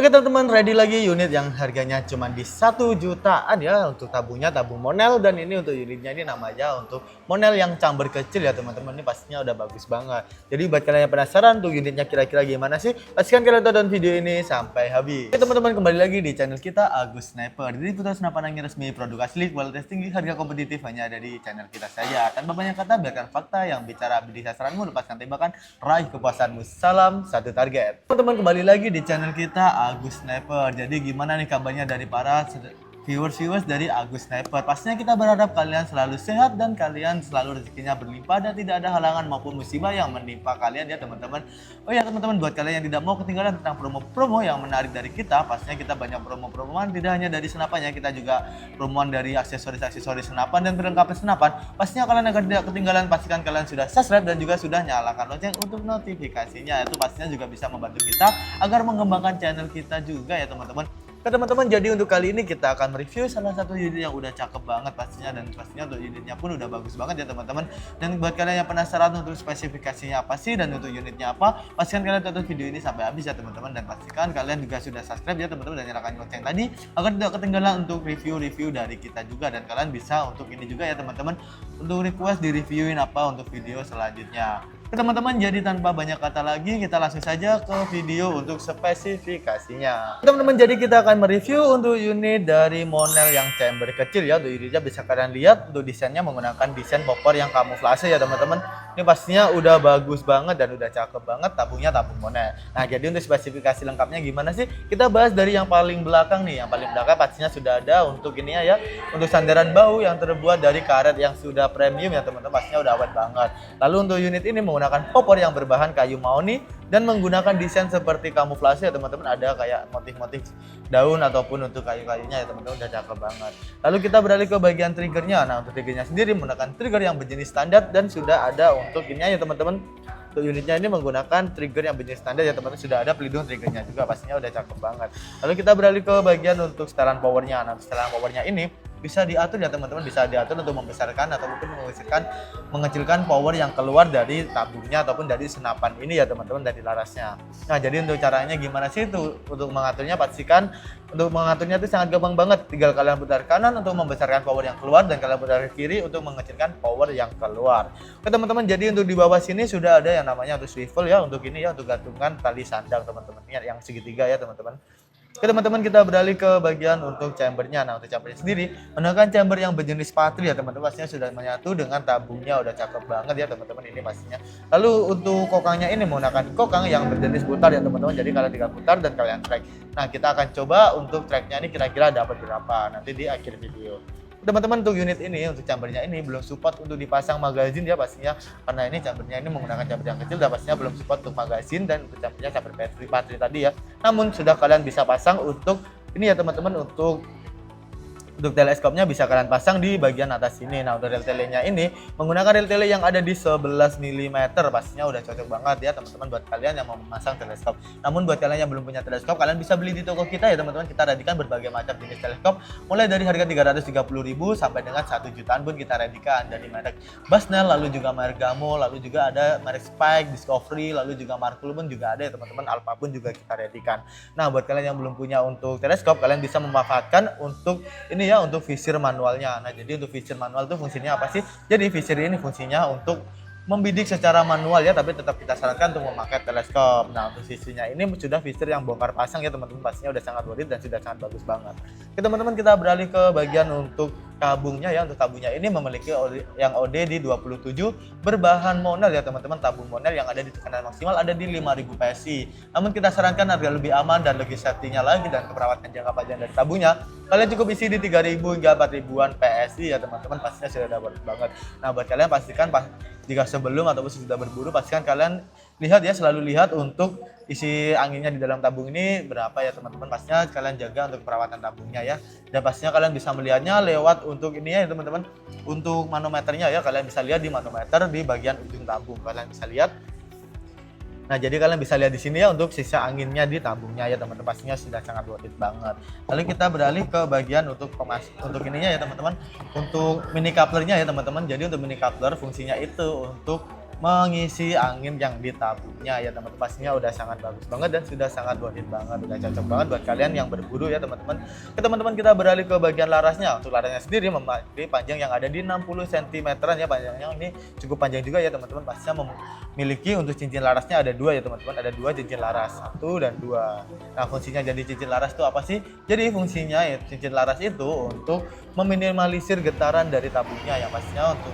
Oke teman-teman, ready lagi unit yang harganya cuma di 1 jutaan ya untuk tabungnya, tabung Monel. Dan ini untuk unitnya ini namanya untuk Monel yang chamber kecil ya teman-teman. Ini pastinya udah bagus banget. Jadi buat kalian yang penasaran untuk unitnya kira-kira gimana sih, pastikan kalian tonton video ini sampai habis. Oke teman-teman, kembali lagi di channel kita Agus Sniper. Jadi putar senapan angin resmi, produk asli, kualitas tinggi, harga kompetitif hanya ada di channel kita saja. Tanpa banyak kata, biarkan fakta yang bicara di sasaranmu, lepaskan tembakan, raih kepuasanmu. Salam satu target. Teman-teman, kembali lagi di channel kita Agus Sniper. Jadi gimana nih kabarnya dari para viewers dari Agus Sniper? Pastinya kita berharap kalian selalu sehat dan kalian selalu rezekinya berlimpah dan tidak ada halangan maupun musibah yang menimpa kalian ya teman-teman. Oh ya teman-teman, buat kalian yang tidak mau ketinggalan tentang promo-promo yang menarik dari kita, pastinya kita banyak promo-promoan, tidak hanya dari senapannya, kita juga promoan dari aksesoris-aksesoris senapan dan perlengkapan senapan. Pastinya kalian agar tidak ketinggalan, pastikan kalian sudah subscribe dan juga sudah nyalakan lonceng untuk notifikasinya. Itu pastinya juga bisa membantu kita agar mengembangkan channel kita juga ya teman-teman. Oke teman-teman, jadi untuk kali ini kita akan mereview salah satu unit yang udah cakep banget pastinya, dan pastinya untuk unitnya pun udah bagus banget ya teman-teman. Dan buat kalian yang penasaran untuk spesifikasinya apa sih dan untuk unitnya apa, pastikan kalian tonton video ini sampai habis ya teman-teman, dan pastikan kalian juga sudah subscribe ya teman-teman dan nyalakan lonceng tadi agar tidak ketinggalan untuk review-review dari kita juga. Dan kalian bisa untuk ini juga ya teman-teman, untuk request di reviewin apa untuk video selanjutnya. Teman-teman, jadi tanpa banyak kata lagi kita langsung saja ke video untuk spesifikasinya. Teman-teman, jadi kita akan mereview untuk unit dari Monel yang chamber kecil ya. Untuk unitnya bisa kalian lihat untuk desainnya menggunakan desain popor yang kamuflase ya teman-teman. Ini pastinya udah bagus banget dan udah cakep banget, tabungnya tabung Monel. Nah, jadi untuk spesifikasi lengkapnya gimana sih? Kita bahas dari yang paling belakang nih. Yang paling belakang pastinya sudah ada untuk ini ya, untuk sandaran bahu yang terbuat dari karet yang sudah premium ya teman-teman, pastinya udah awet banget. Lalu untuk unit ini menggunakan popor yang berbahan kayu mahoni dan menggunakan desain seperti kamuflase ya teman-teman, ada kayak motif-motif daun ataupun untuk kayu-kayunya ya teman-teman, udah cakep banget. Lalu kita beralih ke bagian triggernya. Nah, untuk triggernya sendiri menggunakan trigger yang berjenis standar dan sudah ada untuk ini ya teman-teman. Untuk unitnya ini menggunakan trigger yang berjenis standar ya teman-teman, sudah ada pelindung triggernya juga, pastinya udah cakep banget. Lalu kita beralih ke bagian untuk setelan powernya. Nah, setelan powernya ini bisa diatur ya teman-teman, bisa diatur untuk membesarkan ataupun mengecilkan power yang keluar dari tabungnya ataupun dari senapan ini ya teman-teman, dari larasnya. Nah, jadi untuk caranya gimana sih itu untuk mengaturnya? Pastikan untuk mengaturnya itu sangat gampang banget, tinggal kalian putar kanan untuk membesarkan power yang keluar dan kalian putar kiri untuk mengecilkan power yang keluar. Oke teman-teman, jadi untuk di bawah sini sudah ada yang namanya untuk swivel ya, untuk ini ya, untuk gantungan tali sandang teman-teman, ini yang segitiga ya teman-teman. Oke teman-teman, kita beralih ke bagian untuk chambernya. Nah, untuk chambernya sendiri menggunakan chamber yang berjenis patri ya teman-teman, pastinya sudah menyatu dengan tabungnya, udah cakep banget ya teman-teman ini pastinya. Lalu untuk kokangnya ini menggunakan kokang yang berjenis putar ya teman-teman, jadi kalian tinggal putar dan kalian track. Nah, kita akan coba untuk tracknya ini kira-kira dapat berapa nanti di akhir video. Teman-teman, untuk unit ini, untuk chambernya ini belum support untuk dipasang magazin ya pastinya, karena ini chambernya ini menggunakan chamber yang kecil dan pastinya belum support untuk magazin, dan untuk chambernya chamber patri tadi ya. Namun sudah kalian bisa pasang untuk ini ya teman-teman, untuk teleskopnya bisa kalian pasang di bagian atas sini. Nah, untuk rel telenya ini menggunakan rel tele yang ada di 11 mm, pastinya udah cocok banget ya teman-teman buat kalian yang mau memasang teleskop. Namun buat kalian yang belum punya teleskop, kalian bisa beli di toko kita ya teman-teman. Kita readykan berbagai macam jenis teleskop mulai dari harga 330.000 sampai dengan 1 jutaan pun kita readykan, dari merek Basnel, lalu juga merek Gamo, lalu juga ada merek Spike, Discovery, lalu juga Markul pun juga ada ya teman-teman, Alpha pun juga kita readykan. Nah, buat kalian yang belum punya untuk teleskop, kalian bisa memanfaatkan untuk ini ya, untuk visir manualnya. Nah, jadi untuk visir manual itu fungsinya apa sih? Jadi visir ini fungsinya untuk membidik secara manual ya, tapi tetap kita sarankan untuk memakai teleskop. Nah, untuk visirnya ini sudah visir yang bongkar pasang ya teman-teman, pastinya udah sangat worth it dan sudah sangat bagus banget. Oke teman-teman, kita beralih ke bagian untuk tabungnya ya. Untuk tabungnya ini memiliki yang OD di 27 berbahan Monel ya teman-teman, tabung Monel yang ada di tekanan maksimal ada di 5000 PSI. Namun kita sarankan agar lebih aman dan lebih safety-nya lagi dan keperawatan jangka panjang dari tabungnya, kalian cukup isi di 3000 hingga 4000-an PSI ya teman-teman, pastinya sudah ada worth it banget. Nah, buat kalian pastikan jika sebelum ataupun sudah berburu, pastikan kalian lihat ya, selalu lihat untuk isi anginnya di dalam tabung ini berapa ya teman-teman, pastinya kalian jaga untuk perawatan tabungnya ya. Dan pastinya kalian bisa melihatnya lewat untuk ini ya teman-teman, untuk manometernya ya, kalian bisa lihat di manometer di bagian ujung tabung, kalian bisa lihat. Nah, jadi kalian bisa lihat di sini ya untuk sisa anginnya di tabungnya ya teman-teman, pastinya sudah sangat worth it banget. Lalu kita beralih ke bagian untuk ininya ya teman-teman, untuk mini couplernya ya teman-teman. Jadi untuk mini coupler fungsinya itu untuk mengisi angin yang di tabungnya ya teman-teman. Pastinya udah sangat bagus banget dan sudah sangat worth it banget, udah cocok banget buat kalian yang berburu ya teman-teman. Teman-teman kita beralih ke bagian larasnya. Untuk larasnya sendiri memiliki panjang yang ada di 60 cm ya, panjangnya ini cukup panjang juga ya teman-teman. Pastinya memiliki untuk cincin larasnya ada dua ya teman-teman, ada dua cincin laras, 1 dan 2. Nah fungsinya jadi cincin laras itu apa sih? Jadi fungsinya ya, cincin laras itu untuk meminimalisir getaran dari tabungnya yang pastinya untuk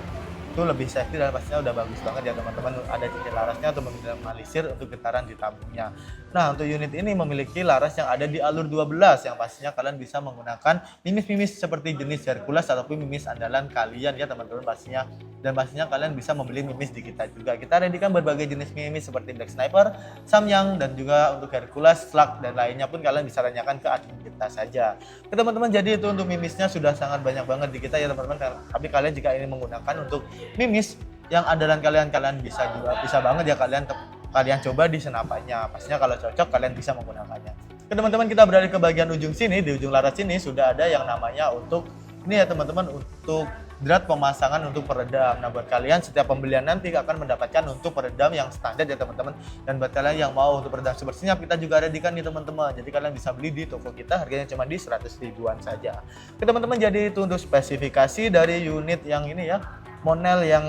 itu lebih safety dan pastinya udah bagus banget ya teman-teman. Ada cincin larasnya untuk meminimalisir untuk getaran di tabungnya. Nah untuk unit ini memiliki laras yang ada di alur 12 yang pastinya kalian bisa menggunakan mimis-mimis seperti jenis Hercules ataupun mimis andalan kalian ya teman-teman pastinya. Dan pastinya kalian bisa membeli mimis di kita juga. Kita readykan berbagai jenis mimis seperti Black Sniper, Samyang, dan juga untuk Hercules, Slug, dan lainnya pun kalian bisa tanyakan ke admin kita saja. Teman-teman jadi itu untuk mimisnya sudah sangat banyak banget di kita ya teman-teman. Tapi kalian jika ingin menggunakan untuk mimis yang andalan kalian bisa juga bisa banget ya kalian coba di senapannya. Pastinya kalau cocok kalian bisa menggunakannya. Teman-teman kita beralih ke bagian ujung sini. Di ujung laras sini sudah ada yang namanya untuk ini ya teman-teman, untuk drat pemasangan untuk peredam. Nah buat kalian setiap pembelian nanti akan mendapatkan untuk peredam yang standar ya teman-teman. Dan buat kalian yang mau untuk peredam super senyap kita juga readykan nih teman-teman. Jadi kalian bisa beli di toko kita, harganya cuma di 100 ribuan saja. Oke teman-teman, jadi itu untuk spesifikasi dari unit yang ini ya, Monel yang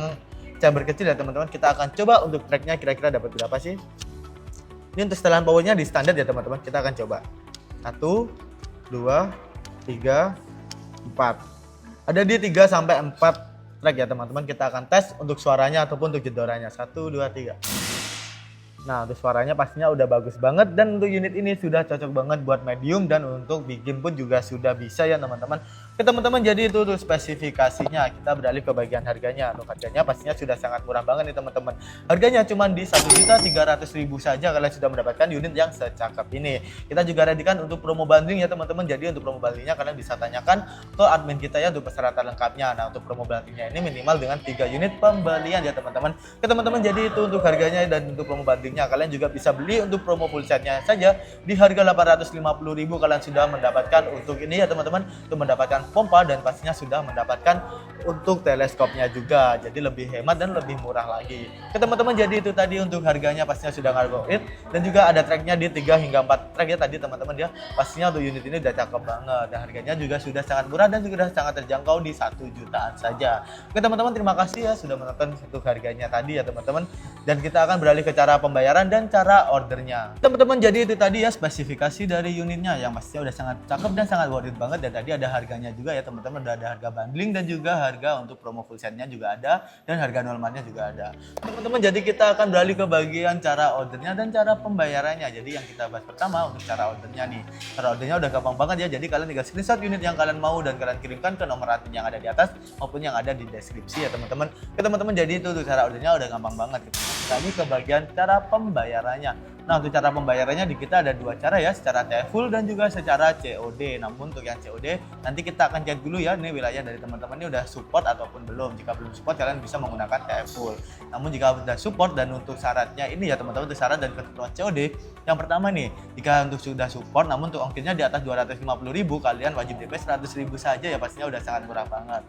chamber kecil ya teman-teman. Kita akan coba untuk tracknya kira-kira dapat berapa sih. Ini untuk setelan powernya di standar ya teman-teman. Kita akan coba 1, 2, 3, 4. Ada di 3 sampai 4 track ya teman-teman. Kita akan tes untuk suaranya ataupun untuk jedorannya. 1, 2, 3. Nah untuk suaranya pastinya udah bagus banget. Dan untuk unit ini sudah cocok banget buat medium. Dan untuk big game pun juga sudah bisa ya teman-teman. Oke teman-teman, jadi itu untuk spesifikasinya. Kita beralih ke bagian harganya. Untuk harganya pastinya sudah sangat murah banget nih teman-teman. Harganya cuma di 1.300.000 saja kalian sudah mendapatkan unit yang secakep ini. Kita juga readykan untuk promo bundling ya teman-teman. Jadi untuk promo bundlingnya kalian bisa tanyakan ke admin kita ya untuk persyaratan lengkapnya. Nah untuk promo bundlingnya ini minimal dengan 3 unit pembelian ya teman-teman. Oke teman-teman, jadi itu untuk harganya dan untuk promo bundlingnya. Kalian juga bisa beli untuk promo full setnya saja di harga 850.000 kalian sudah mendapatkan untuk ini ya teman-teman, untuk mendapatkan pompa dan pastinya sudah mendapatkan untuk teleskopnya juga. Jadi lebih hemat dan lebih murah lagi. Oke teman-teman, jadi itu tadi untuk harganya pastinya sudah worth it. Dan juga ada tracknya di 3 hingga 4 track ya tadi teman-teman ya. Pastinya untuk unit ini udah cakep banget dan harganya juga sudah sangat murah dan juga sudah sangat terjangkau di 1 jutaan saja. Oke teman-teman, terima kasih ya sudah menonton untuk harganya tadi ya teman-teman. Dan kita akan beralih ke cara pembayaran dan cara ordernya. Teman-teman, jadi itu tadi ya spesifikasi dari unitnya yang pastinya udah sangat cakep dan sangat worth it banget. Dan tadi ada harganya juga ya teman-teman, udah ada harga bundling dan juga harga untuk promo full setnya juga ada dan harga normalnya juga ada. Teman-teman, jadi kita akan beralih ke bagian cara ordernya dan cara pembayarannya. Jadi yang kita bahas pertama untuk cara ordernya nih. Cara ordernya udah gampang banget ya. Jadi kalian tinggal screenshot unit yang kalian mau dan kalian kirimkan ke nomor admin yang ada di atas maupun yang ada di deskripsi ya teman-teman. Oke teman-teman, jadi itu untuk cara ordernya udah gampang banget. Lagi ke bagian cara pembayarannya. Nah untuk cara pembayarannya di kita ada dua cara ya, secara TFUL dan juga secara COD. Namun untuk yang COD nanti kita akan cek dulu ya, ini wilayah dari teman-teman ini udah support ataupun belum. Jika belum support kalian bisa menggunakan TFUL. Namun jika sudah support dan untuk syaratnya ini ya teman-teman, untuk syarat dan ketentuan COD. Yang pertama nih, jika untuk sudah support namun untuk ongkirnya di atas 250.000 kalian wajib DP 100.000 saja ya, pastinya udah sangat murah banget.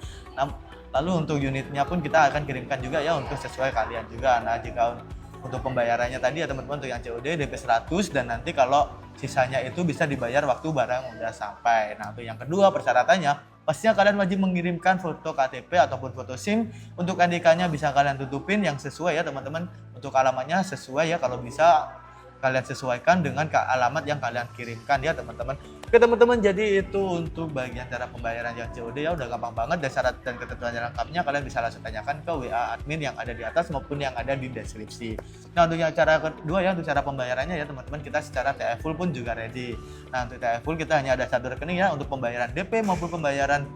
Lalu untuk unitnya pun kita akan kirimkan juga ya untuk sesuai kalian juga. Nah jika untuk pembayarannya tadi ya teman-teman, untuk yang COD DP 100 dan nanti kalau sisanya itu bisa dibayar waktu barang udah sampai. Nah untuk yang kedua persyaratannya pastinya kalian wajib mengirimkan foto KTP ataupun foto SIM. Untuk NIK-nya bisa kalian tutupin yang sesuai ya teman-teman. Untuk alamatnya sesuai ya, kalau bisa kalian sesuaikan dengan alamat yang kalian kirimkan ya teman-teman. Oke teman-teman, jadi itu untuk bagian cara pembayaran yang COD ya, udah gampang banget. Dan syarat dan ketentuan lengkapnya kalian bisa langsung tanyakan ke WA admin yang ada di atas maupun yang ada di deskripsi. Nah untuk yang cara kedua ya, untuk cara pembayarannya ya teman-teman, kita secara TFUL pun juga ready. Nah untuk TFUL kita hanya ada satu rekening ya untuk pembayaran DP maupun pembayaran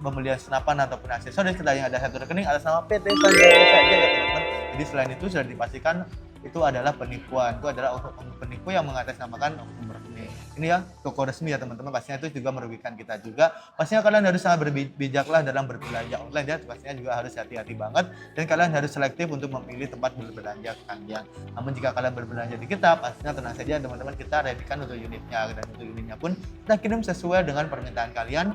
pembelian senapan ataupun aksesoris. Kita hanya ada satu rekening atas nama PT Sanjaya saja ya teman-teman. Jadi selain itu sudah dipastikan itu adalah penipuan, itu adalah penipu yang mengatasnamakan oknum resmi. Ini ya toko resmi ya teman-teman, pastinya itu juga merugikan kita juga. Pastinya kalian harus sangat berbijaklah dalam berbelanja online ya, pastinya juga harus hati-hati banget dan kalian harus selektif untuk memilih tempat berbelanja kalian. Namun jika kalian berbelanja di kita, pastinya tenang saja teman-teman, kita readykan untuk unitnya dan untuk unitnya pun kita kirim sesuai dengan permintaan kalian.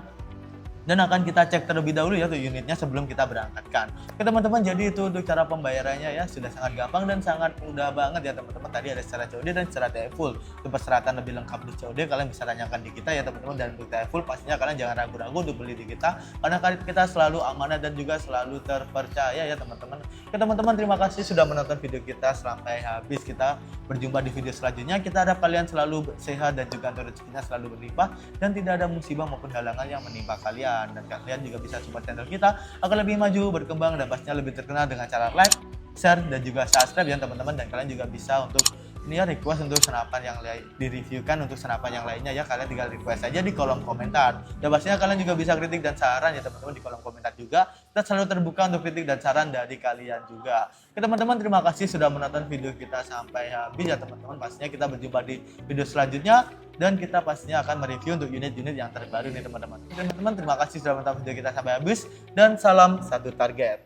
dan akan kita cek terlebih dahulu ya tuh unitnya sebelum kita berangkatkan. Oke teman-teman, jadi itu untuk cara pembayarannya ya, sudah sangat gampang dan sangat mudah banget ya teman-teman. Tadi ada secara COD dan secara TF full. Untuk persyaratan lebih lengkap di COD kalian bisa tanyakan di kita ya teman-teman, dan untuk TF full pastinya kalian jangan ragu-ragu untuk beli di kita karena kita selalu amanah dan juga selalu terpercaya ya teman-teman. Oke teman-teman, terima kasih sudah menonton video kita sampai habis. Kita berjumpa di video selanjutnya. Kita harap kalian selalu sehat dan juga rezekinya selalu berlimpah dan tidak ada musibah maupun halangan yang menimpa kalian. Dan kalian juga bisa support channel kita agar lebih maju, berkembang, dan pastinya lebih terkenal dengan cara like, share, dan juga subscribe ya teman-teman. Dan kalian juga bisa untuk ini ya request untuk senapan yang direviewkan untuk senapan yang lainnya ya, kalian tinggal request aja di kolom komentar. Dan pastinya kalian juga bisa kritik dan saran ya teman-teman di kolom komentar juga. Kita selalu terbuka untuk kritik dan saran dari kalian juga. Oke teman-teman, terima kasih sudah menonton video kita sampai habis ya teman-teman. Pastinya kita berjumpa di video selanjutnya dan kita pastinya akan mereview untuk unit-unit yang terbaru nih teman-teman. Teman-teman, terima kasih sudah menonton video kita sampai habis dan salam satu target.